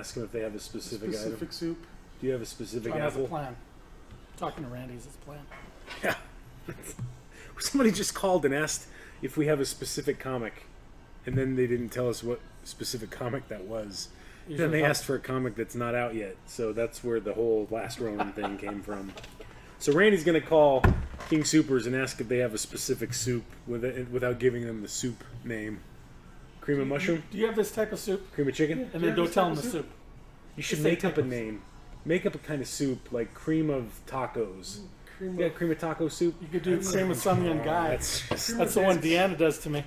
ask them if they have a specific item. soup. Do you have a specific John has a apple? plan. Talking to Randy's his plan. Yeah. Somebody just called and asked if we have a specific comic, and then they didn't tell us what specific comic that was. Then they asked for a comic that's not out yet, so that's where the whole Last Ronin thing came from. So Randy's going to call King Soopers and ask if they have a specific soup without giving them the soup name. Cream of mushroom? Do you have this type of soup? Cream of chicken? And then don't tell them the soup. You should make up a name. Make up a kind of soup, like cream of tacos. Cream of taco soup? You could do cream of some young guy. That's the one Deanna does to me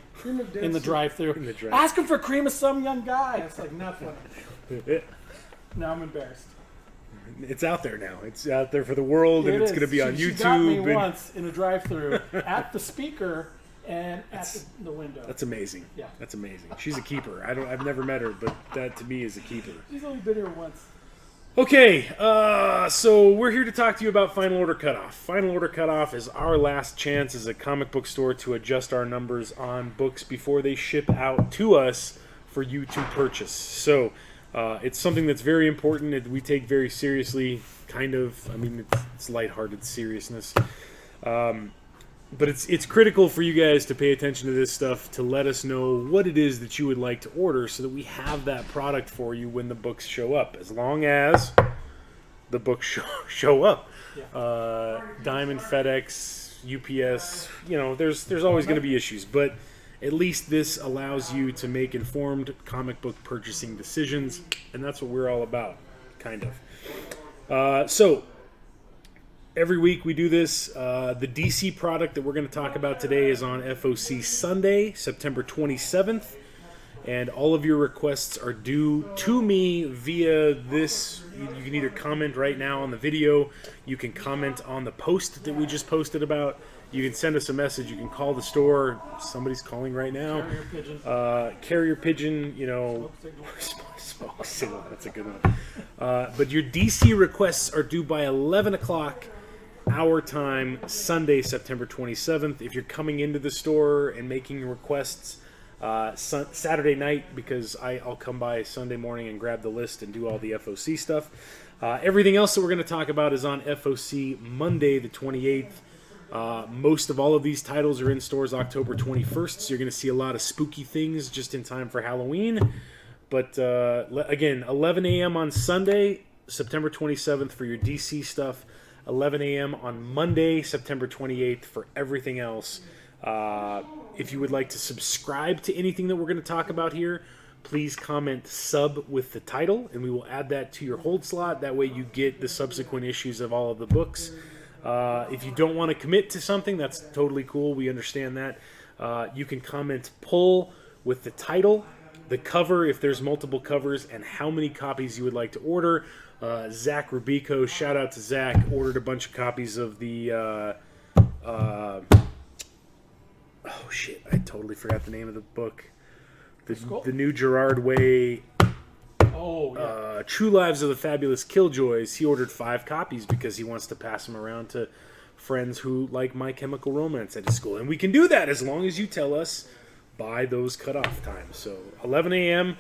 in the drive-thru. Ask him for cream of some young guy. It's like, not funny. Now I'm embarrassed. It's out there now. It's out there for the world, and it's going to be on YouTube. She got me once in a drive-thru at the speaker and at the window. That's amazing. Yeah, that's amazing. She's a keeper. I've never met her, but that to me is a keeper. She's only been here once. Okay, so we're here to talk to you about Final Order Cutoff. Final Order Cutoff is our last chance as a comic book store to adjust our numbers on books before they ship out to us for you to purchase. So it's something that's very important that we take very seriously, kind of. I mean, it's lighthearted seriousness. But it's critical for you guys to pay attention to this stuff, to let us know what it is that you would like to order so that we have that product for you when the books show up, as long as the books show up. Yeah. Diamond, FedEx, UPS, there's always going to be issues, but at least this allows you to make informed comic book purchasing decisions, and that's what we're all about, kind of. So every week we do this. The DC product that we're going to talk about today is on FOC Sunday, September 27th. And all of your requests are due to me via this. You can either comment right now on the video. You can comment on the post that we just posted about. You can send us a message. You can call the store. Somebody's calling right now. Carrier pigeon. Smoke signal. That's a good one. But your DC requests are due by 11 o'clock. Our time, Sunday, September 27th. If you're coming into the store and making requests Saturday night, because I'll come by Sunday morning and grab the list and do all the FOC stuff. Everything else that we're going to talk about is on FOC Monday, the 28th. Most of all of these titles are in stores October 21st, so you're going to see a lot of spooky things just in time for Halloween. But again, 11 a.m. on Sunday, September 27th for your DC stuff. 11 a.m. on Monday, September 28th for everything else. If you would like to subscribe to anything that we're going to talk about here, please comment sub with the title, and we will add that to your hold slot. That way you get the subsequent issues of all of the books. If you don't want to commit to something, that's totally cool. We understand that. You can comment pull with the title, the cover if there's multiple covers, and how many copies you would like to order. Zach Rubico, shout out to Zach, ordered a bunch of copies of the oh shit, I totally forgot the name of the book. The new Gerard Way True Lives of the Fabulous Killjoys. He ordered 5 copies because he wants to pass them around to friends who like My Chemical Romance at his school. And we can do that as long as you tell us by those cutoff times. So 11 a.m.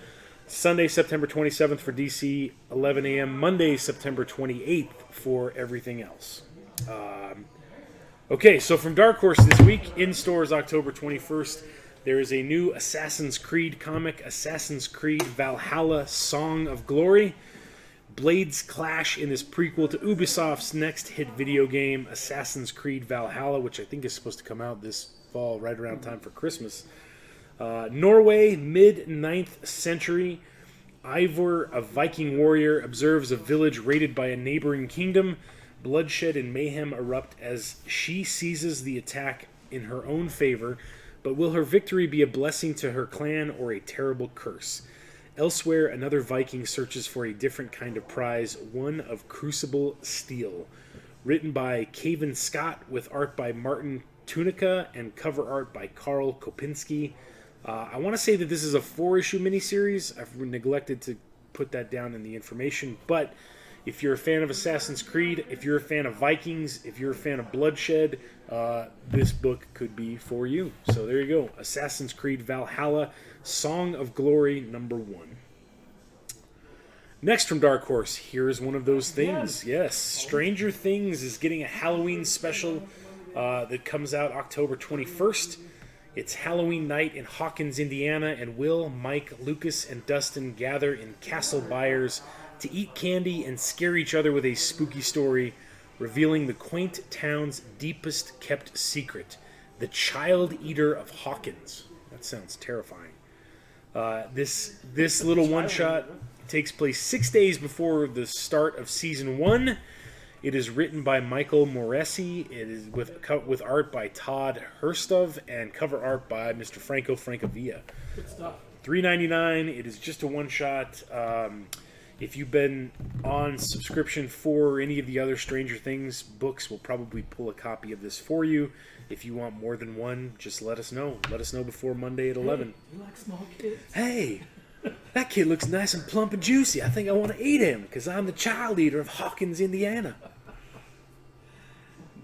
Sunday, September 27th for DC, 11 a.m. Monday, September 28th for everything else. Okay, so from Dark Horse this week, in stores October 21st, there is a new Assassin's Creed comic, Assassin's Creed Valhalla Song of Glory. Blades clash in this prequel to Ubisoft's next hit video game, Assassin's Creed Valhalla, which I think is supposed to come out this fall, right around time for Christmas. Norway, mid-9th century. Eivor, a Viking warrior, observes a village raided by a neighboring kingdom. Bloodshed and mayhem erupt as she seizes the attack in her own favor, but will her victory be a blessing to her clan or a terrible curse? Elsewhere, another Viking searches for a different kind of prize, one of crucible steel. Written by Cavan Scott, with art by Martin Tunica and cover art by Karl Kopinski. I want to say that this is a 4-issue miniseries. I've neglected to put that down in the information, but if you're a fan of Assassin's Creed, if you're a fan of Vikings, if you're a fan of bloodshed, this book could be for you. So there you go. Assassin's Creed Valhalla, Song of Glory, #1. Next from Dark Horse, here's one of those things. Yes, Stranger Things is getting a Halloween special that comes out October 21st. It's Halloween night in Hawkins, Indiana, and Will, Mike, Lucas, and Dustin gather in Castle Byers to eat candy and scare each other with a spooky story, revealing the quaint town's deepest kept secret, the Child Eater of Hawkins. That sounds terrifying. This little one-shot takes place 6 days before the start of Season 1. It is written by Michael Moresi. It is with art by Todd Herstov and cover art by Mr. Franco Francavilla. Good stuff. $3.99. It is just a one-shot. If you've been on subscription for any of the other Stranger Things books, we'll probably pull a copy of this for you. If you want more than one, just let us know. Let us know before Monday at 11. Hey, you like small kids? Hey, that kid looks nice and plump and juicy. I think I want to eat him because I'm the child eater of Hawkins, Indiana.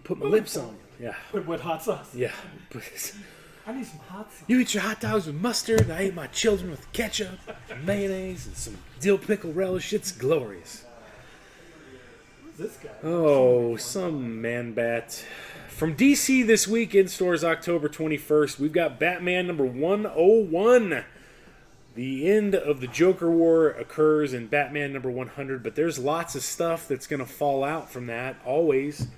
Put my lips on him. Yeah. With hot sauce? Yeah. I need some hot sauce. You eat your hot dogs with mustard, and I eat my children with ketchup and mayonnaise and some dill pickle relish. It's glorious. Who's this guy? Oh, some man bat. From DC this week in stores October 21st, we've got Batman number 101. The end of the Joker War occurs in Batman number 100, but there's lots of stuff that's going to fall out from that, always.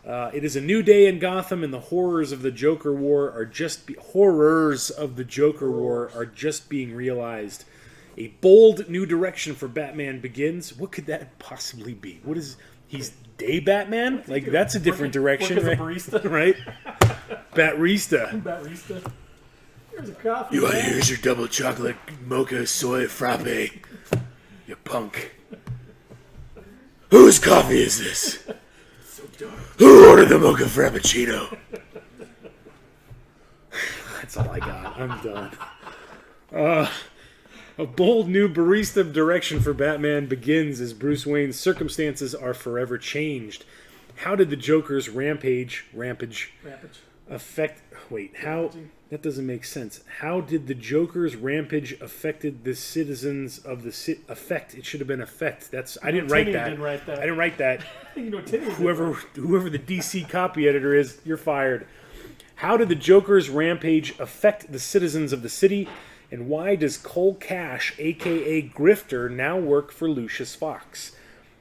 It is a new day in Gotham, and the horrors of the Joker War are just being realized. A bold new direction for Batman begins. What could that possibly be? What is he's day Batman? Like that's a different direction, work as right? a barista. Right? Batrista. Batrista. Here's a coffee. You want to use your double chocolate mocha soy frappe? You punk. Whose coffee is this? Who ordered the mocha frappuccino? That's all I got. I'm done. A bold new barista direction for Batman begins as Bruce Wayne's circumstances are forever changed. How did the Joker's rampage affect... Wait, how... That doesn't make sense. How did the Joker's rampage affected the citizens of the city? Affect. It should have been effect. That's. I didn't write that. Didn't write that. I didn't write that. You know, whoever the DC copy editor is, you're fired. How did the Joker's rampage affect the citizens of the city? And why does Cole Cash, a.k.a. Grifter, now work for Lucius Fox?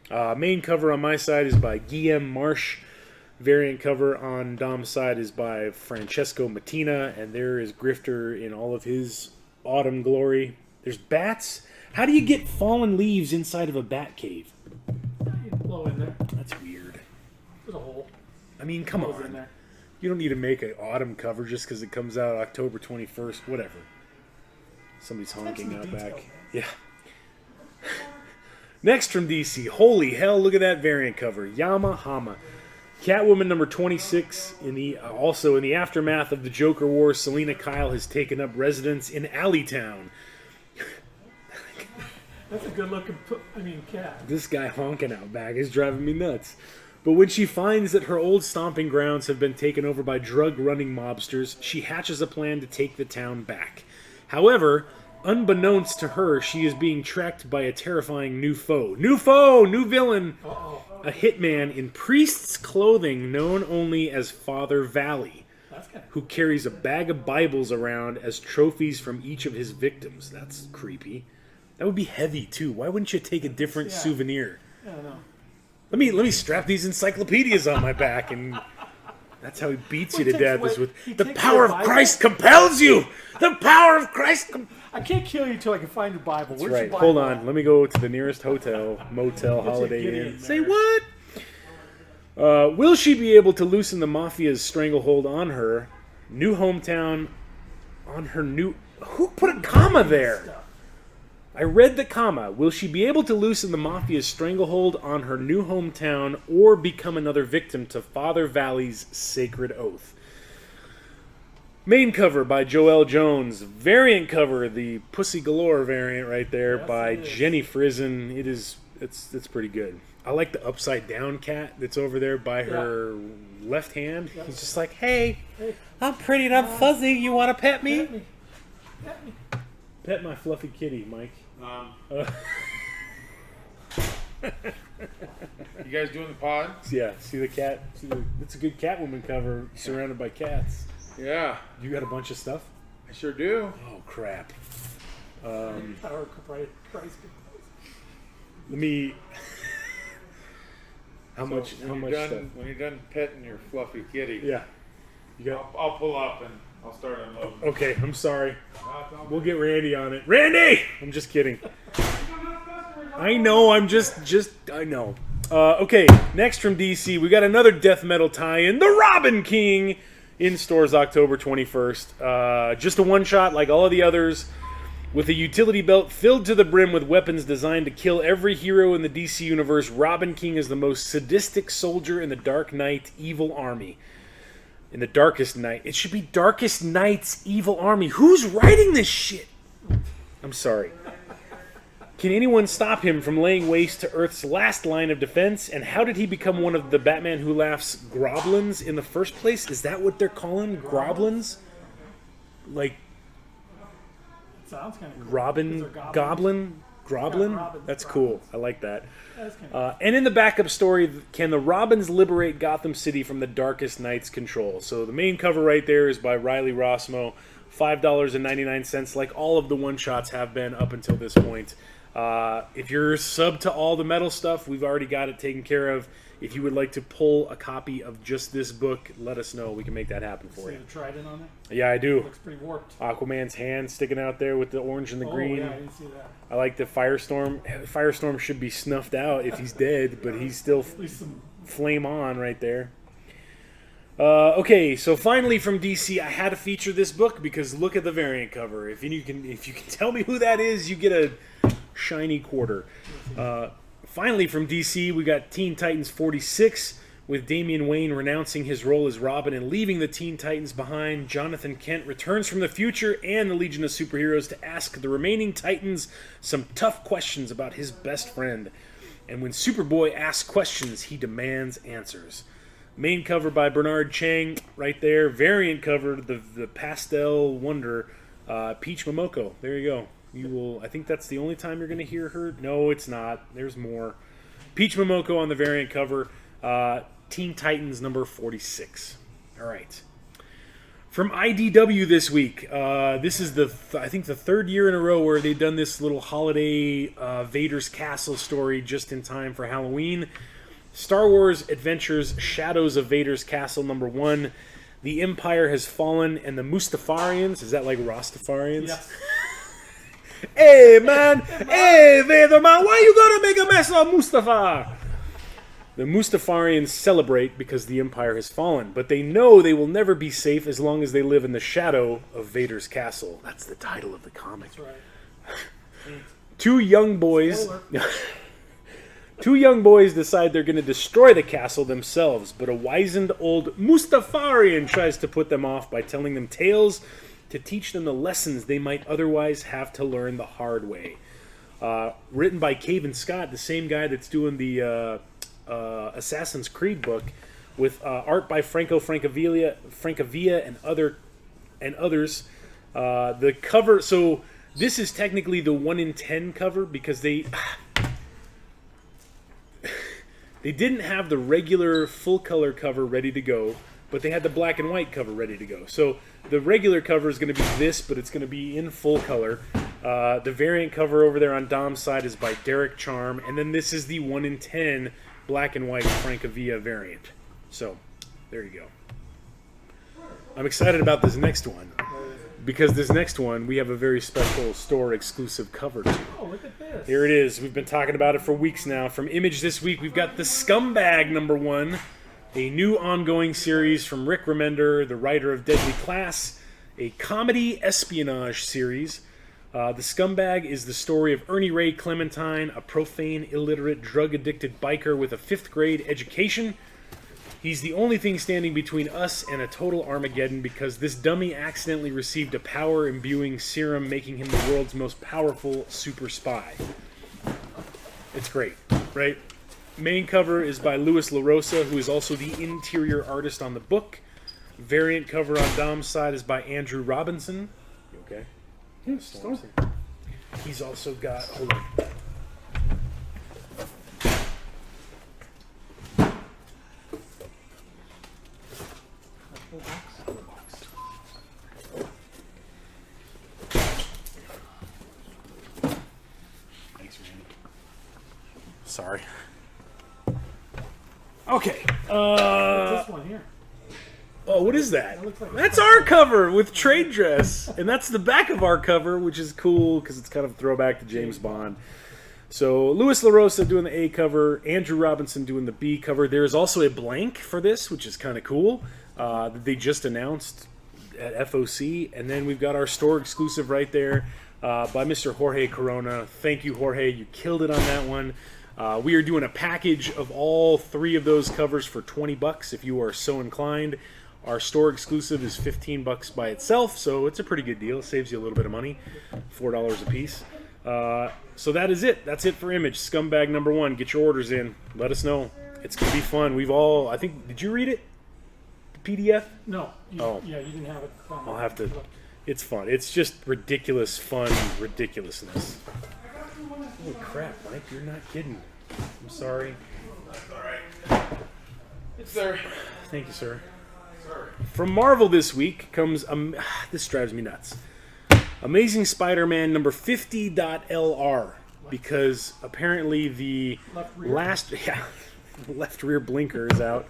Main cover on my side is by Guillaume Marsh. Variant cover on Dom's side is by Francesco Mattina, and there is Grifter in all of his autumn glory. There's bats. How do you get fallen leaves inside of a bat cave? You blow in there. That's weird. There's a hole. I mean, come Blows in on. there. You don't need to make an autumn cover just because it comes out October 21st. Whatever. Somebody's honking out back. Yeah. Next from DC. Holy hell, look at that variant cover. Yama Hama. Catwoman number 26. Also in the aftermath of the Joker War, Selena Kyle has taken up residence in Alleytown. That's a good looking cat. This guy honking out back is driving me nuts. But when she finds that her old stomping grounds have been taken over by drug-running mobsters, she hatches a plan to take the town back. However, unbeknownst to her, she is being tracked by a terrifying new foe. New foe! New villain! Uh-oh. A hitman in priest's clothing known only as Father Valley, who carries a bag of Bibles around as trophies from each of his victims. That's creepy. That would be heavy, too. Why wouldn't you take a different souvenir? I don't know. Let me strap these encyclopedias on my back, and that's how he beats you to death. Is with the power of Christ compels you. The power of Christ. I can't kill you until I can find your Bible. That's right. Hold on. Let me go to the nearest hotel, motel, Holiday Inn. Say what? Will she be able to loosen the mafia's stranglehold on her new hometown? On her new. Who put a comma there? I read the comma. Will she be able to loosen the mafia's stranglehold on her new hometown or become another victim to Father Valley's sacred oath? Main cover by Joelle Jones. Variant cover, the Pussy Galore variant right there by Jenny Frizen. It's pretty good. I like the upside down cat that's over there by her left hand. He's just like, hey, I'm pretty and I'm fuzzy. You want to pet me? Pet me. Pet my fluffy kitty, Mike. You guys doing the pod? Yeah, see the cat? It's a good Catwoman cover surrounded by cats. Yeah. You got a bunch of stuff? I sure do. Oh, crap. Price. Let me... How much stuff? When you're done petting your fluffy kitty, Yeah. You got... I'll pull up and I'll start unloading. Okay, I'm sorry. We'll get Randy on it. Randy! I'm just kidding. I know, I know. Okay, next from DC, we got another death metal tie-in, The Robin King, in stores October 21st. Just a one-shot like all of the others, with a utility belt filled to the brim with weapons designed to kill every hero in the DC universe. Robin King is the most sadistic soldier in the Dark Knight evil army. In the Darkest Night. It should be Darkest Knight's evil army. Who's writing this shit? I'm sorry. Can anyone stop him from laying waste to Earth's last line of defense? And how did he become one of the Batman Who Laughs Groblins in the first place? Is that what they're calling Groblins? Like Sounds kind of cool. Robin Goblin? Groblin? Yeah, That's cool. I like that. That's kind of And in the backup story, can the Robins liberate Gotham City from the Darkest Knight's control? So the main cover right there is by Riley Rossmo. $5.99, like all of the one-shots have been up until this point. If you're sub to all the metal stuff, we've already got it taken care of. If you would like to pull a copy of just this book, let us know. We can make that happen for See you. the trident on it? Yeah, I do. Looks pretty warped. Aquaman's hand sticking out there with the orange and the green. Yeah, I didn't see that. I like the Firestorm. Firestorm should be snuffed out if he's dead, but he's still At least some. flame on right there. Okay, so finally from DC, I had to feature this book because look at the variant cover. If you can tell me who that is, you get a shiny quarter. Finally from DC, we got Teen Titans 46 with Damian Wayne renouncing his role as Robin and leaving the Teen Titans behind. Jonathan Kent returns from the future and the Legion of Superheroes to ask the remaining Titans some tough questions about his best friend. And when Superboy asks questions, he demands answers. Main cover by Bernard Chang, right there. Variant cover, the pastel wonder, Peach Momoko. There you go. You will. I think that's the only time you're going to hear her. No, it's not. There's more. Peach Momoko on the variant cover. Teen Titans number 46. All right. From IDW this week. This is I think the third year in a row where they've done this little holiday Vader's Castle story just in time for Halloween. Star Wars Adventures Shadows of Vader's Castle number 1. The Empire has fallen and the Mustafarians, is that like Rastafarians? Yes. Hey man, hey Vader man, why you gonna make a mess of Mustafar? The Mustafarians celebrate because the Empire has fallen, but they know they will never be safe as long as they live in the shadow of Vader's castle. That's the title of the comic. That's right. Two young boys decide they're going to destroy the castle themselves, but a wizened old Mustafarian tries to put them off by telling them tales to teach them the lessons they might otherwise have to learn the hard way. Written by Cavan Scott, the same guy that's doing the Assassin's Creed book, with art by Franco Francavilla and others. The cover, so this is technically the 1 in 10 cover because they didn't have the regular full color cover ready to go, but they had the black and white cover ready to go. So the regular cover is going to be this, but it's going to be in full color. The variant cover over there on Dom's side is by Derek Charm, and then this is the 1 in 10 black and white Francavilla variant. So there you go. I'm excited about this next one because this next one we have a very special store exclusive cover to. Oh, look at this. Here it is. We've been talking about it for weeks now. From Image this week, we've got The Scumbag number 1, a new ongoing series from Rick Remender, the writer of Deadly Class, a comedy espionage series. The Scumbag is the story of Ernie Ray Clementine, a profane, illiterate, drug-addicted biker with a 5th grade education. He's the only thing standing between us and a total Armageddon because this dummy accidentally received a power-imbuing serum making him the world's most powerful super spy. It's great, right? Main cover is by Louis LaRosa, who is also the interior artist on the book. Variant cover on Dom's side is by Andrew Robinson. You okay? Yes, He's also got... Hold on. sorry. Okay. What's this one here? Oh, what is that? That looks like a That's our cover with trade dress. And that's the back of our cover, which is cool because it's kind of a throwback to James Bond. So, Louis LaRosa doing the A cover, Andrew Robinson doing the B cover. There is also a blank for this, which is kind of cool, that they just announced at FOC. And then we've got our store exclusive right there by Mr. Jorge Corona. Thank you, Jorge. You killed it on that one. We are doing a package of all 3 of those covers for $20 if you are so inclined. Our store exclusive is $15 by itself, so it's a pretty good deal. It saves you a little bit of money, $4 a piece. So that is it. That's it for Image. Scumbag number 1. Get your orders in. Let us know. It's going to be fun. We've all, I think, did you read it? The PDF? No. Oh. Yeah, you didn't have it. I'll have to. It's fun. It's just ridiculous, fun ridiculousness. Holy crap, Mike. You're not kidding. I'm sorry. That's all right. It's there. Thank you, sir. Sorry. From Marvel this week comes, this drives me nuts, Amazing Spider-Man number 50.LR, because apparently the left rear blinker is out.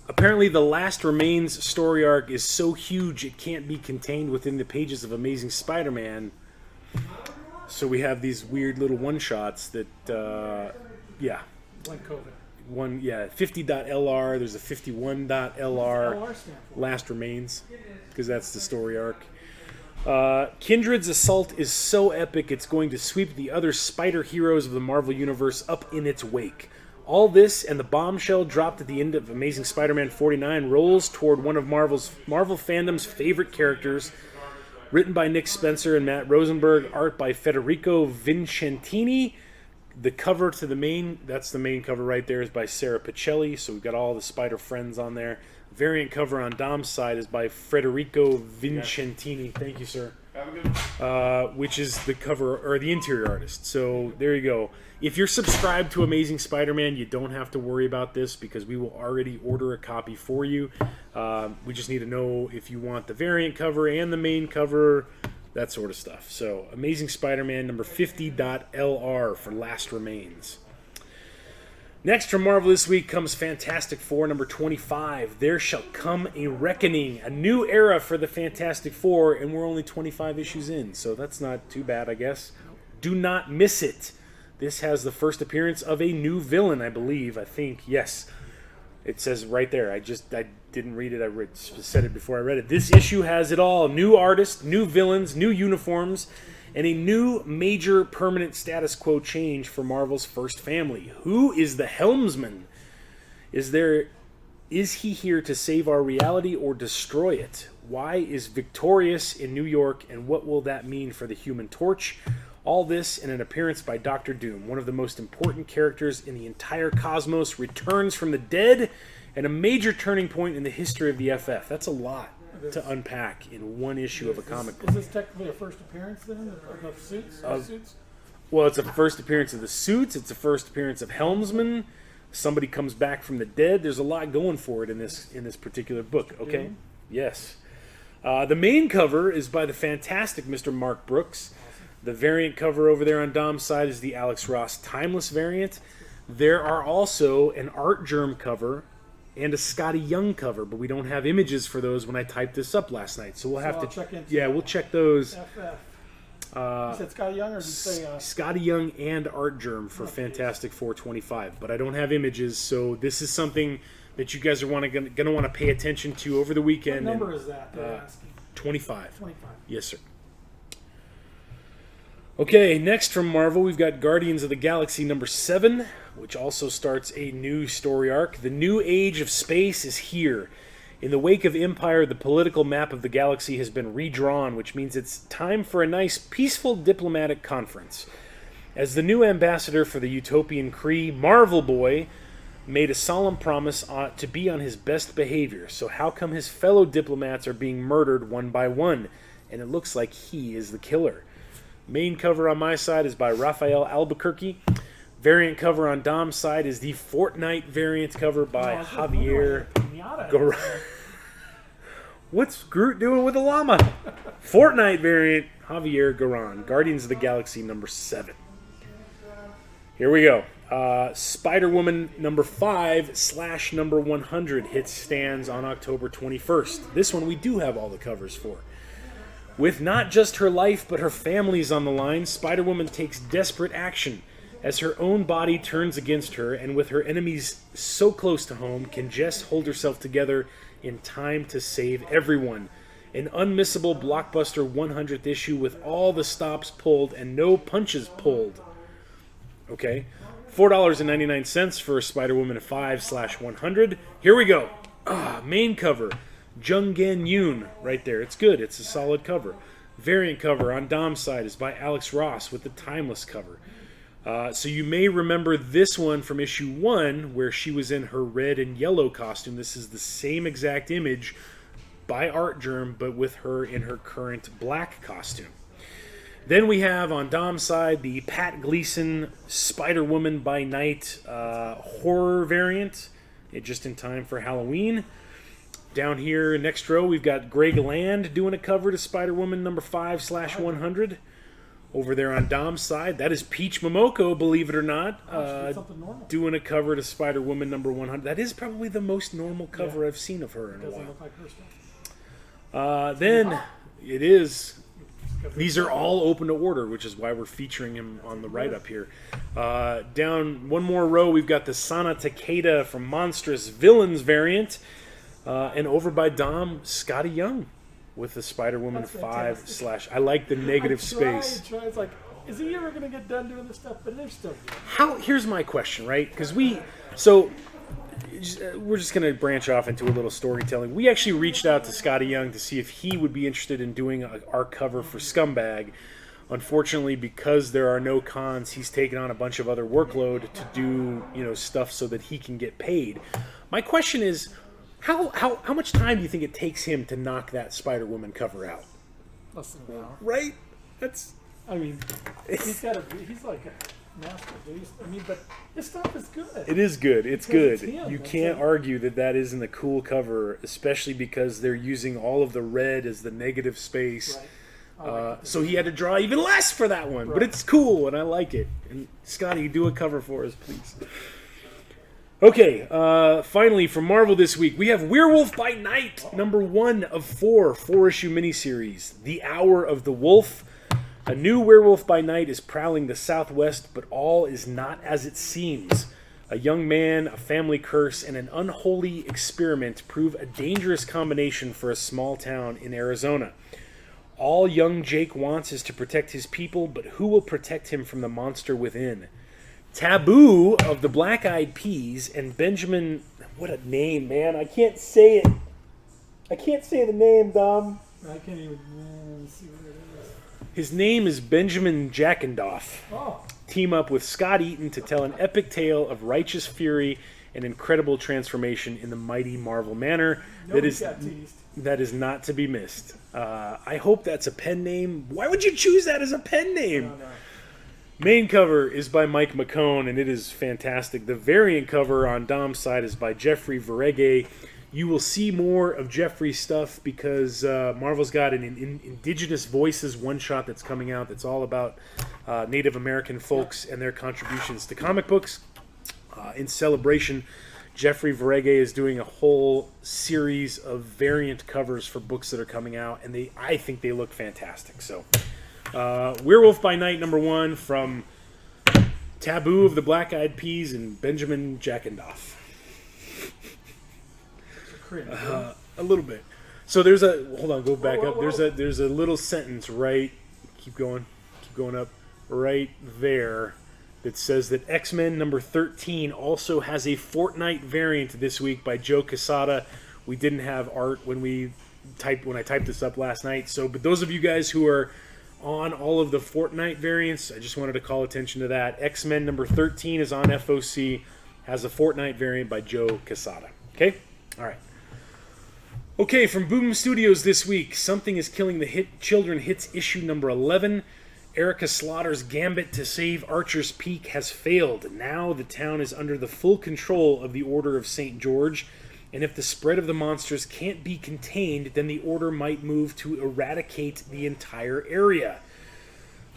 Apparently the Last Remains story arc is so huge it can't be contained within the pages of Amazing Spider-Man. So we have these weird little one-shots that, Blank COVID. 50.LR, there's a 51.LR, LR stand for? Last Remains, because that's the story arc. Kindred's assault is so epic it's going to sweep the other spider heroes of the Marvel Universe up in its wake. All this and the bombshell dropped at the end of Amazing Spider-Man 49 rolls toward one of Marvel fandom's favorite characters, written by Nick Spencer and Matt Rosenberg, art by Federico Vincentini. The cover to the main, that's the main cover right there, is by Sarah Pichelli, so we've got all the Spider Friends on there. Variant cover on Dom's side is by Federico Vincentini. Thank you, sir. Have a good one. Which is the cover, or the interior artist. So there you go. If you're subscribed to Amazing Spider-Man, you don't have to worry about this because we will already order a copy for you. We just need to know if you want the variant cover and the main cover, that sort of stuff. So, Amazing Spider-Man number 50.LR for Last Remains. Next from Marvel this week comes Fantastic Four number 25. There Shall Come a Reckoning, a new era for the Fantastic Four, and we're only 25 issues in, so that's not too bad, I guess. Do not miss it. This has the first appearance of a new villain, I believe. I think, yes. It says right there. I didn't read it. I said it before I read it. This issue has it all. New artists, new villains, new uniforms, and a new major permanent status quo change for Marvel's first family. Who is the helmsman? Is he here to save our reality or destroy it? Why is Victorious in New York, and what will that mean for the Human Torch? All this in an appearance by Dr. Doom, one of the most important characters in the entire cosmos, returns from the dead, and a major turning point in the history of the FF. That's a lot to unpack in one issue of a comic book. Is this technically a first appearance then of the suits? Well, it's a first appearance of the suits. It's a first appearance of Helmsman. Somebody comes back from the dead. There's a lot going for it in this particular book. Okay. Doom? Yes. The main cover is by the fantastic Mr. Mark Brooks. The variant cover over there on Dom's side is the Alex Ross Timeless variant. There are also an Art Germ cover and a Scotty Young cover, but we don't have images for those when I typed this up last night. So we'll have to check into we'll check those. FF. You said Scotty Young, or did you say Scotty Young and Art Germ for Fantastic Four 25, but I don't have images, so this is something that you guys are going to want to pay attention to over the weekend. What number is that? 25. 25. Yes, sir. Okay, next from Marvel, we've got Guardians of the Galaxy number 7, which also starts a new story arc. The new age of space is here. In the wake of Empire, the political map of the galaxy has been redrawn, which means it's time for a nice, peaceful diplomatic conference. As the new ambassador for the utopian Kree, Marvel Boy made a solemn promise to be on his best behavior. So how come his fellow diplomats are being murdered one by one? And it looks like he is the killer. Main cover on my side is by Raphael Albuquerque. Variant cover on Dom's side is the Fortnite variant cover by Javier Garan. What's Groot doing with a llama? Fortnite variant, Javier Garan. Guardians of the Galaxy number 7. Here we go. Spider-Woman number 5 / number 100 hits stands on October 21st. This one we do have all the covers for. With not just her life but her family's on the line, Spider-Woman takes desperate action as her own body turns against her, and with her enemies so close to home, can Jess hold herself together in time to save everyone. An unmissable blockbuster 100th issue with all the stops pulled and no punches pulled. Okay. $4.99 for Spider-Woman 5 / 100. Here we go. Main cover. Jung-Gan Yoon right there. It's good. It's a solid cover. Variant cover on Dom's side is by Alex Ross with the Timeless cover. So you may remember this one from issue 1 where she was in her red and yellow costume. This is the same exact image by Art Germ, but with her in her current black costume. Then we have on Dom's side the Pat Gleason Spider-Woman by Night horror variant, just in time for Halloween. Down here, next row, we've got Greg Land doing a cover to Spider-Woman number 5 / 100. Over there on Dom's side, that is Peach Momoko, believe it or not, doing a cover to Spider-Woman number 100. That is probably the most normal cover I've seen of her in a while. Look like her stuff. Then it is. These are all open to order, which is why we're featuring him on the write-up here. Down one more row, we've got the Sana Takeda from Monstrous Villains variant. And over by Dom, Scotty Young with the Spider-Woman 5 / I like the negative space. It's like, is he ever going to get done doing this stuff? But they're still good. Here's my question, right? Because we're just going to branch off into a little storytelling. We actually reached out to Scotty Young to see if he would be interested in doing our cover for Scumbag. Unfortunately, because there are no cons, he's taken on a bunch of other workload to do, stuff so that he can get paid. My question is, how much time do you think it takes him to knock that Spider-Woman cover out? Less than an hour. Right? He's like a master beast. But his stuff is good. It is good. It's good. It's him. You can't argue that isn't a cool cover, especially because they're using all of the red as the negative space. Right. So he had to draw even less for that one. Right. But it's cool, and I like it. And Scotty, do a cover for us, please. Okay, finally from Marvel this week, we have Werewolf by Night, number 1 of 4 issue miniseries. The Hour of the Wolf. A new Werewolf by Night is prowling the Southwest, but all is not as it seems. A young man, a family curse, and an unholy experiment prove a dangerous combination for a small town in Arizona. All young Jake wants is to protect his people, but who will protect him from the monster within? Taboo of the Black Eyed Peas and Benjamin... What a name, man. I can't say it. I can't say the name, Dom. I can't even see what it is. His name is Benjamin Jackendoff. Oh. Team up with Scott Eaton to tell an epic tale of righteous fury and incredible transformation in the mighty Marvel manner. That is not to be missed. I hope that's a pen name. Why would you choose that as a pen name? No. Main cover is by Mike McCone, and it is fantastic. The variant cover on Dom's side is by Jeffrey Verege. You will see more of Jeffrey's stuff because Marvel's got an Indigenous Voices one-shot that's coming out that's all about Native American folks and their contributions to comic books. In celebration, Jeffrey Verege is doing a whole series of variant covers for books that are coming out, and I think they look fantastic. So... Werewolf by Night number 1 from Taboo of the Black Eyed Peas and Benjamin Jackendoff. A little bit. So there's a hold on, go back up. There's a little sentence right. Keep going up right there that says that X-Men number 13 also has a Fortnite variant this week by Joe Quesada. We didn't have art when I typed this up last night. So, but those of you guys who are on all of the Fortnite variants, I just wanted to call attention to that. X-Men number 13 is on FOC, has a Fortnite variant by Joe Quesada. Okay? All right. Okay, from Boom Studios this week, Something is Killing the Children hits issue number 11. Erica Slaughter's gambit to save Archer's Peak has failed. Now the town is under the full control of the Order of St. George, and if the spread of the monsters can't be contained, then the Order might move to eradicate the entire area.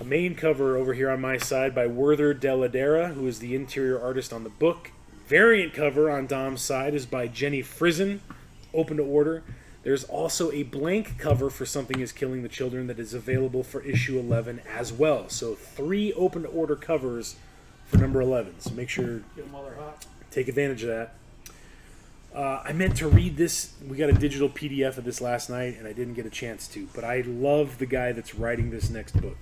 A main cover over here on my side by Werther de Ladera, who is the interior artist on the book. Variant cover on Dom's side is by Jenny Frizen, open to order. There's also a blank cover for Something is Killing the Children that is available for issue 11 as well. So 3 open to order covers for number 11. So make sure Get them while they're hot. take advantage of that. I meant to read this. We got a digital PDF of this last night, and I didn't get a chance to. But I love the guy that's writing this next book.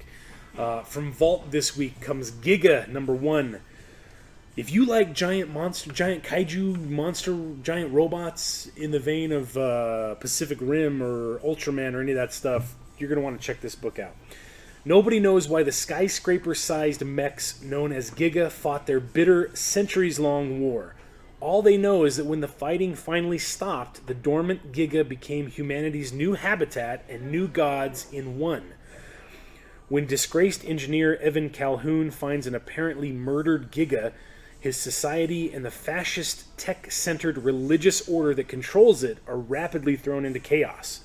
From Vault this week comes Giga number 1. If you like giant kaiju monster, giant robots in the vein of Pacific Rim or Ultraman or any of that stuff, you're going to want to check this book out. Nobody knows why the skyscraper-sized mechs known as Giga fought their bitter, centuries-long war. All they know is that when the fighting finally stopped, the dormant Giga became humanity's new habitat and new gods in one. When disgraced engineer Evan Calhoun finds an apparently murdered Giga, his society and the fascist, tech-centered religious order that controls it are rapidly thrown into chaos.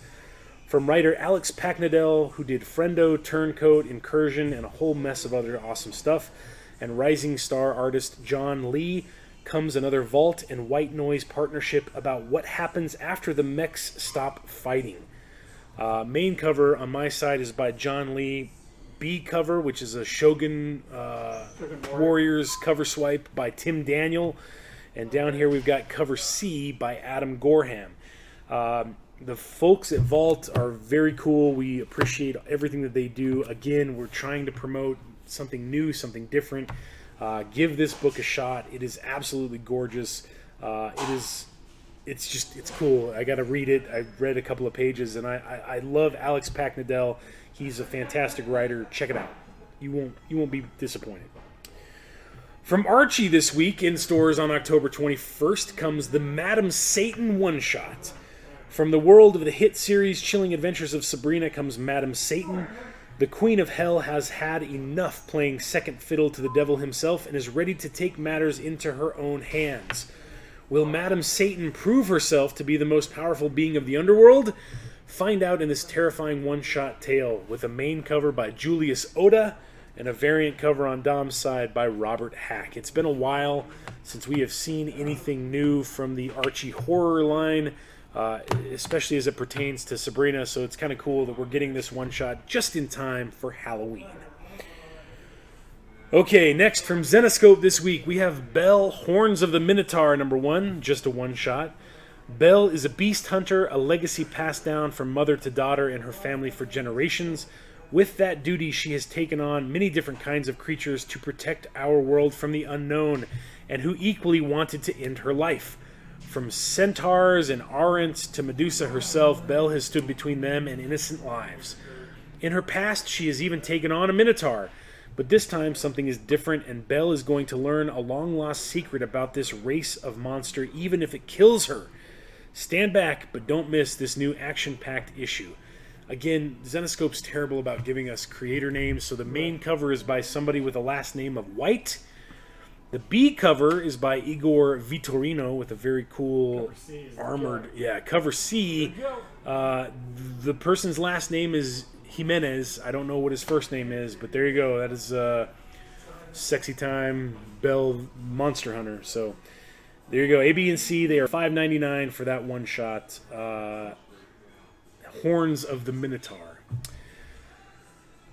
From writer Alex Packnadel, who did Friendo, Turncoat, Incursion, and a whole mess of other awesome stuff, and rising star artist John Lee, comes another Vault and White Noise partnership about what happens after the mechs stop fighting. Main cover on my side is by John Lee. B cover, which is a Shogun Warriors cover swipe by Tim Daniel. And down here we've got cover C by Adam Gorham. The folks at Vault are very cool. We appreciate everything that they do. Again, we're trying to promote something new, something different. Give this book a shot. It is absolutely gorgeous. It's cool. I got to read it. I've read a couple of pages, and I love Alex Packnadel. He's a fantastic writer. Check it out. You won't be disappointed. From Archie this week in stores on October 21st comes the Madam Satan one-shot. From the world of the hit series Chilling Adventures of Sabrina comes Madam Satan. The Queen of Hell has had enough playing second fiddle to the devil himself and is ready to take matters into her own hands. Will Madam Satan prove herself to be the most powerful being of the underworld? Find out in this terrifying one-shot tale with a main cover by Julius Oda and a variant cover on Dom's side by Robert Hack. It's been a while since we have seen anything new from the Archie horror line, especially as it pertains to Sabrina, so it's kind of cool that we're getting this one-shot just in time for Halloween. Okay, next from Zenoscope this week, we have Belle, Horns of the Minotaur, number 1, just a one-shot. Belle is a beast hunter, a legacy passed down from mother to daughter in her family for generations. With that duty, she has taken on many different kinds of creatures to protect our world from the unknown, and who equally wanted to end her life. From centaurs and aurents to Medusa herself, Belle has stood between them and innocent lives. In her past, she has even taken on a minotaur, but this time something is different, and Belle is going to learn a long-lost secret about this race of monster, even if it kills her. Stand back, but don't miss this new action-packed issue. Again, Zenoscope's terrible about giving us creator names, so the main cover is by somebody with a last name of White. The B cover is by Igor Vitorino with a very cool armored... Yeah, cover C. The person's last name is Jimenez. I don't know what his first name is, but there you go. That is Sexy Time Belle Monster Hunter. So there you go. A, B, and C, they are $5.99 for that one shot. Horns of the Minotaur.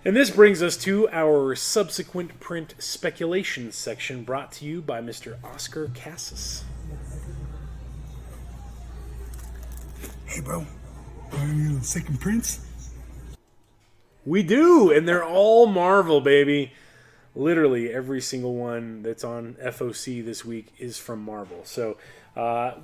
And this brings us to our subsequent print speculation section, brought to you by Mr. Oscar Cassis. Hey, bro. Any second prints? We do, and they're all Marvel, baby. Literally every single one that's on FOC this week is from Marvel. So I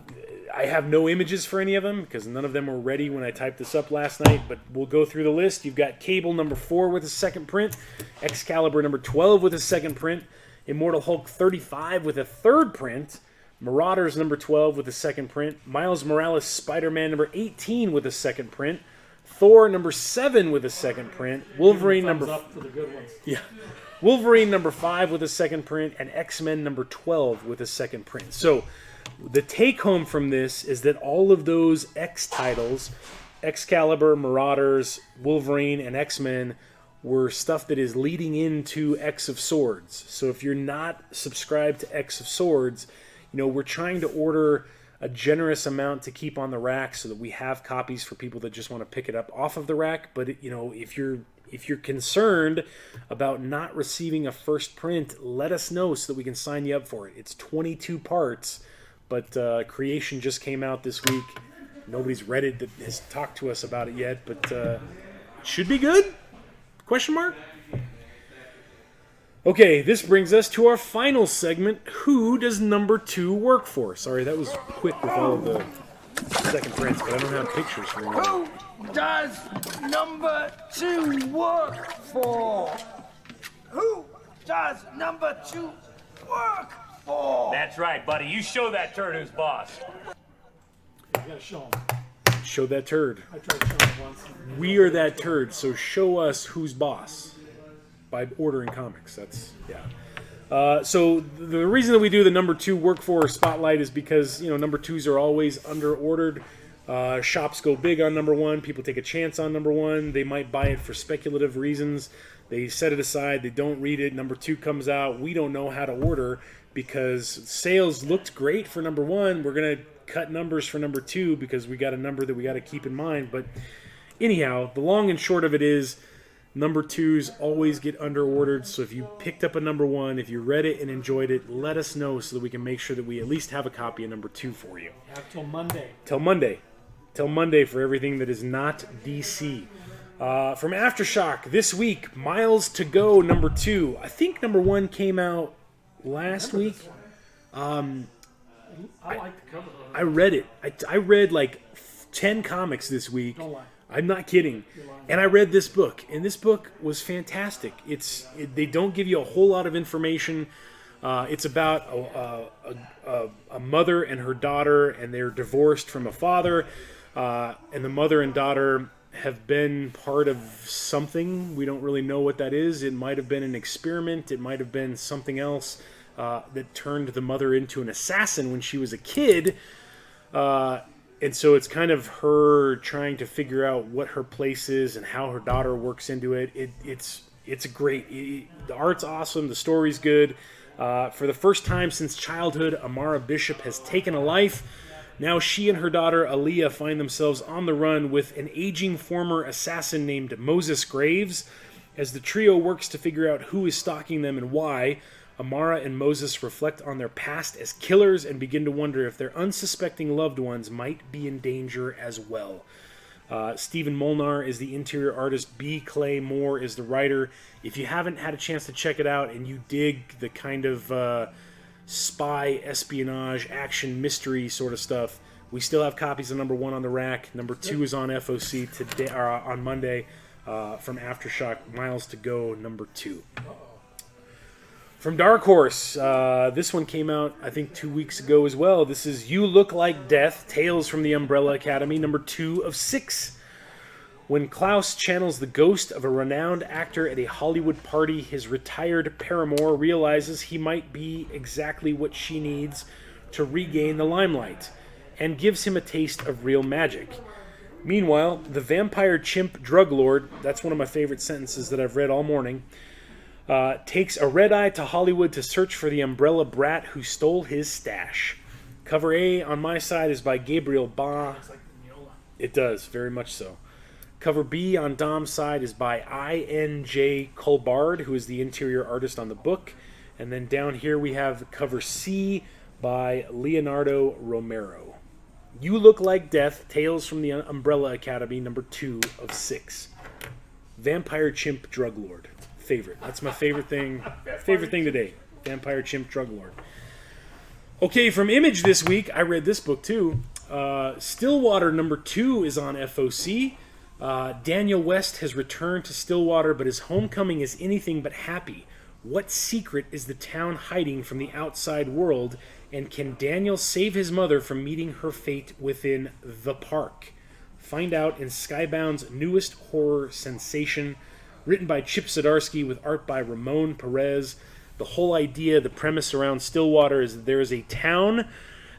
have no images for any of them because none of them were ready when I typed this up last night, but we'll go through the list. You've got Cable number 4 with a second print, Excalibur number 12 with a second print, Immortal Hulk 35 with a third print, Marauders number 12 with a second print, Miles Morales Spider-Man number 18 with a second print, Thor number 7 with a second print, Wolverine number... up for the good ones. Yeah. Wolverine number 5 with a second print, and X-Men number 12 with a second print. So the take-home from this is that all of those X titles, Excalibur, Marauders, Wolverine, and X-Men, were stuff that is leading into X of Swords. So if you're not subscribed to X of Swords, we're trying to order a generous amount to keep on the rack so that we have copies for people that just want to pick it up off of the rack. But if you're concerned about not receiving a first print, let us know so that we can sign you up for it. It's 22 parts, but Creation just came out this week. Nobody's read it that has talked to us about it yet, but it should be good? Question mark? Okay, this brings us to our final segment. Who does number 2 work for? Sorry, that was quick with all of the second prints, but I don't have pictures for you. Who does number 2 work for? Who does number 2 work for? That's right, buddy. You show that turd who's boss. You gotta show him. Show that turd. I tried showing him once. We are that turd, so show us who's boss by ordering comics. That's, yeah. So the reason that we do the number 2 work for spotlight is because, number 2s are always under-ordered. Shops go big on number 1. People take a chance on number 1. They might buy it for speculative reasons. They set it aside. They don't read it. Number 2 comes out. We don't know how to order because sales looked great for number 1. We're going to cut numbers for number 2 because we got a number that we got to keep in mind. But anyhow, the long and short of it is number 2s always get under-ordered. So if you picked up a number 1, if you read it and enjoyed it, let us know so that we can make sure that we at least have a copy of number 2 for you. Have till Monday. Till Monday. Till Monday for everything that is not DC. From Aftershock this week, Miles to Go number 2. I think number 1 came out last week. I like the cover. I read it. I read like 10 comics this week. Don't lie. I'm not kidding. And I read this book, and this book was fantastic. They don't give you a whole lot of information. It's about a mother and her daughter, and they're divorced from a father. And the mother and daughter have been part of something. We don't really know what that is. It might have been an experiment. It might have been something else that turned the mother into an assassin when she was a kid. And so it's kind of her trying to figure out what her place is and how her daughter works into it. It's a great. The art's awesome. The story's good. For the first time since childhood, Amara Bishop has taken a life. Now she and her daughter Aaliyah find themselves on the run with an aging former assassin named Moses Graves. As the trio works to figure out who is stalking them and why, Amara and Moses reflect on their past as killers and begin to wonder if their unsuspecting loved ones might be in danger as well. Stephen Molnar is the interior artist. B. Clay Moore is the writer. If you haven't had a chance to check it out and you dig the kind of spy, espionage, action, mystery sort of stuff, we still have copies of number 1 on the rack. Number 2 is on FOC today, or on Monday, from Aftershock. Miles to Go, number 2. From Dark Horse, this one came out, I think, 2 weeks ago as well. This is You Look Like Death, Tales from the Umbrella Academy, number 2 of 6. When Klaus channels the ghost of a renowned actor at a Hollywood party, his retired paramour realizes he might be exactly what she needs to regain the limelight, and gives him a taste of real magic. Meanwhile, the vampire chimp drug lord, that's one of my favorite sentences that I've read all morning, takes a red eye to Hollywood to search for the umbrella brat who stole his stash. Cover A on my side is by Gabriel Ba. It does, very much so. Cover B on Dom's side is by I.N.J. Colbard, who is the interior artist on the book. And then down here we have cover C by Leonardo Romero. You Look Like Death, Tales from the Umbrella Academy, number 2 of 6. Vampire chimp drug lord. Favorite. That's my favorite thing. Favorite thing today. Vampire chimp drug lord. Okay, from Image this week, I read this book too. Stillwater number 2 is on FOC. Daniel West has returned to Stillwater, but his homecoming is anything but happy. What secret is the town hiding from the outside world, and can Daniel save his mother from meeting her fate within the park? Find out in Skybound's newest horror sensation, written by Chip Zdarsky with art by Ramon Perez. The whole idea, the premise around Stillwater is that there is a town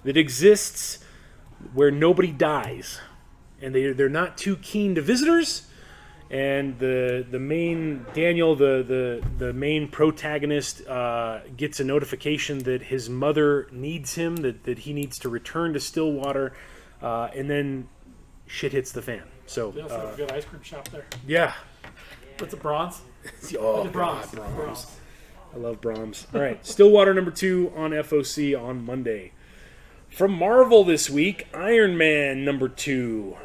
that exists where nobody dies. And they're not too keen to visitors, And the main Daniel, the main protagonist, gets a notification that his mother needs him, that he needs to return to Stillwater, and then shit hits the fan. So They also have a good ice cream shop there. yeah. What's it, Bronze? Oh, Brahms. God, Brahms. Brahms. I love Brahms. All right, Stillwater number 2 on FOC on Monday. From Marvel this week, Iron Man number 2.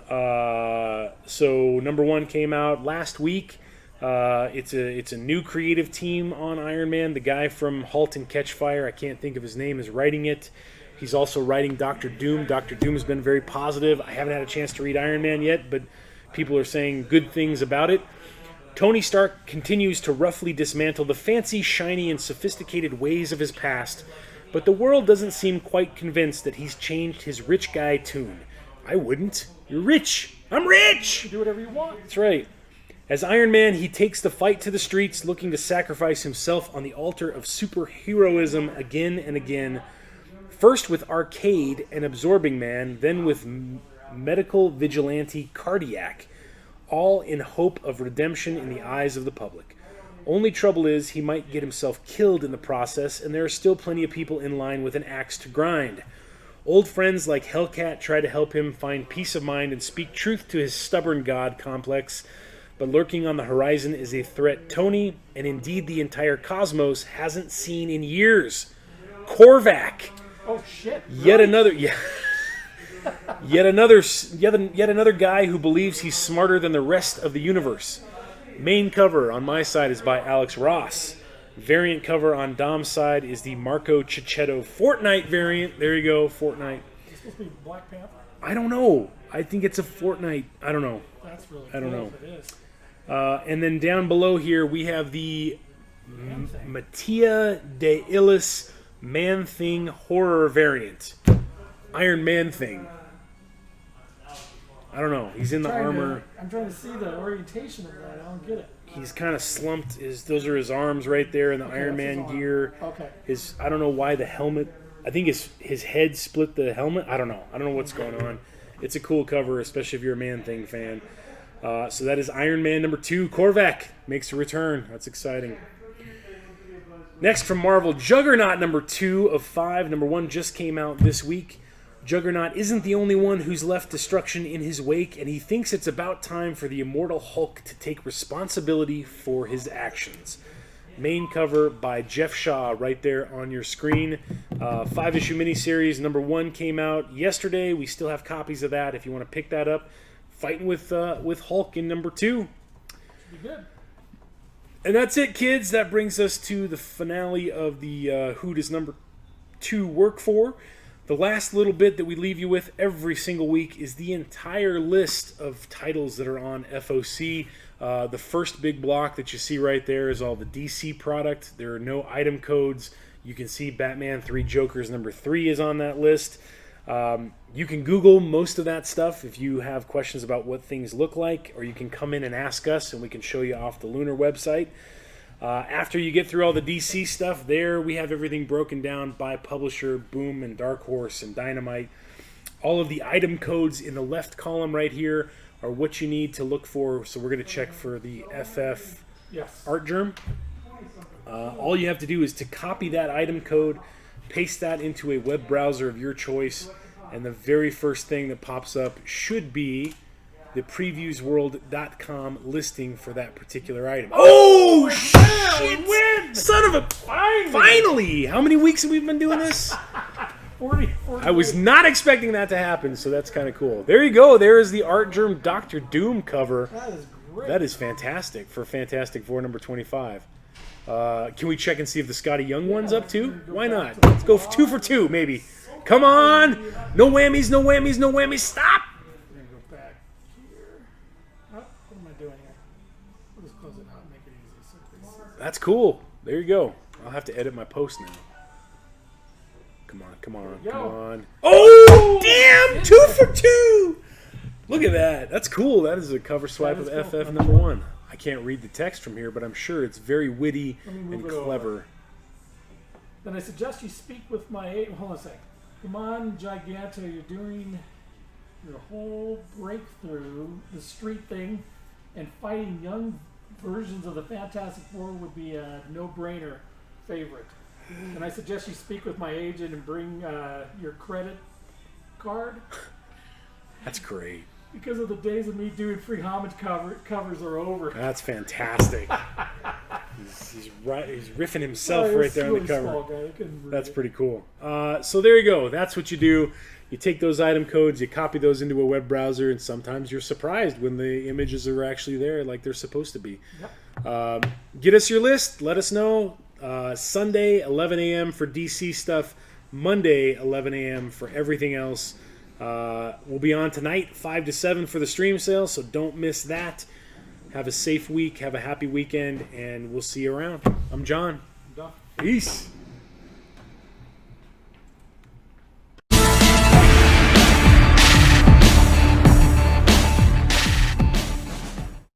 So number 1 came out last week. It's a new creative team on Iron Man. The guy from *Halt and Catch Fire*, I can't think of his name, is writing it. He's also writing Doctor Doom. Doctor Doom has been very positive. I haven't had a chance to read Iron Man yet, but people are saying good things about it. Tony Stark continues to roughly dismantle the fancy, shiny, and sophisticated ways of his past, but the world doesn't seem quite convinced that he's changed his rich guy tune. I wouldn't. You're rich. I'm rich! You do whatever you want. That's right. As Iron Man, he takes the fight to the streets, looking to sacrifice himself on the altar of superheroism again and again. First with Arcade and Absorbing Man, then with medical vigilante Cardiac, all in hope of redemption in the eyes of the public. Only trouble is, he might get himself killed in the process, and there are still plenty of people in line with an axe to grind. Old friends like Hellcat try to help him find peace of mind and speak truth to his stubborn god complex, but lurking on the horizon is a threat Tony, and indeed the entire cosmos, hasn't seen in years. Korvac! Oh, shit. Yet another... Yeah. Yet another guy who believes he's smarter than the rest of the universe. Main cover on my side is by Alex Ross. Variant cover on Dom's side is the Marco Cicchetto Fortnite variant. There you go, Fortnite. Is it supposed to be Black Panther? I don't know. I think it's a Fortnite. I don't know. That's really I don't cool know. if it is. And then down below here we have the Mattia de Illis Man-Thing horror variant. Iron Man thing. I don't know. He's in the armor. I'm trying to see the orientation of that. I don't get it. He's kind of slumped. Those are his arms right there in the Iron that's his Man arm. gear. Okay. I don't know why the helmet. I think his head split the helmet. I don't know. I don't know what's going on. It's a cool cover, especially if you're a Man-Thing fan. So that is Iron Man number 2. Korvac makes a return. That's exciting. Next from Marvel, Juggernaut number 2 of 5. Number 1 just came out this week. Juggernaut isn't the only one who's left destruction in his wake, and he thinks it's about time for the immortal Hulk to take responsibility for his actions. Main cover by Jeff Shaw right there on your screen. 5-issue miniseries. Number 1 came out yesterday. We still have copies of that if you want to pick that up. Fighting with Hulk in number 2. Be good. And that's it, kids. That brings us to the finale of the Who Does Number 2 Work For? The last little bit that we leave you with every single week is the entire list of titles that are on FOC. The first big block that you see right there is all the DC product. There are no item codes. You can see Batman 3 Jokers number 3 is on that list. You can Google most of that stuff if you have questions about what things look like, or you can come in and ask us and we can show you off the Lunar website. After you get through all the DC stuff, there we have everything broken down by publisher, Boom and Dark Horse and Dynamite. All of the item codes in the left column right here are what you need to look for. So we're going to check for the FF Art Germ. All you have to do is to copy that item code, paste that into a web browser of your choice, and the very first thing that pops up should be the previewsworld.com listing for that particular item. Oh, shit! We win! Son of a... Finally! How many weeks have we been doing this? 40 I was not expecting that to happen, so that's kind of cool. There you go. There is the Art Germ Dr. Doom cover. That is great. That is fantastic for Fantastic Four number 25. Can we check and see if the Scotty Young one's up too? Why not? Let's go 2 for 2, maybe. Come on! No whammies, no whammies, no whammies. Stop! We're going to go back here. Oh, what am I doing here? We'll just close it out and make it easy. So please. That's cool. There you go. I'll have to edit my post now. Come on, come on, come on. Oh, damn! 2 for 2! Look at that. That's cool. That is a cover swipe of cool. FF number 1. I can't read the text from here, but I'm sure it's very witty and clever. Then I suggest you speak with my... Hold on a sec. Come on, Giganto. You're doing your whole breakthrough, the street thing. and fighting young versions of the Fantastic Four would be a no-brainer favorite. And I suggest you speak with my agent and bring your credit card. That's great. Because of the days of me doing free homage covers are over. That's fantastic. he's riffing himself Oh, right there on the really cover. small guy. I couldn't read That's it. pretty cool. So there you go. That's what you do. You take those item codes, you copy those into a web browser, and sometimes you're surprised when the images are actually there like they're supposed to be. Yep. Get us your list. Let us know. Sunday, 11 a.m. for DC stuff. Monday, 11 a.m. for everything else. We'll be on tonight, 5 to 7 for the stream sale, so don't miss that. Have a safe week. Have a happy weekend, and we'll see you around. I'm John. Done. Peace.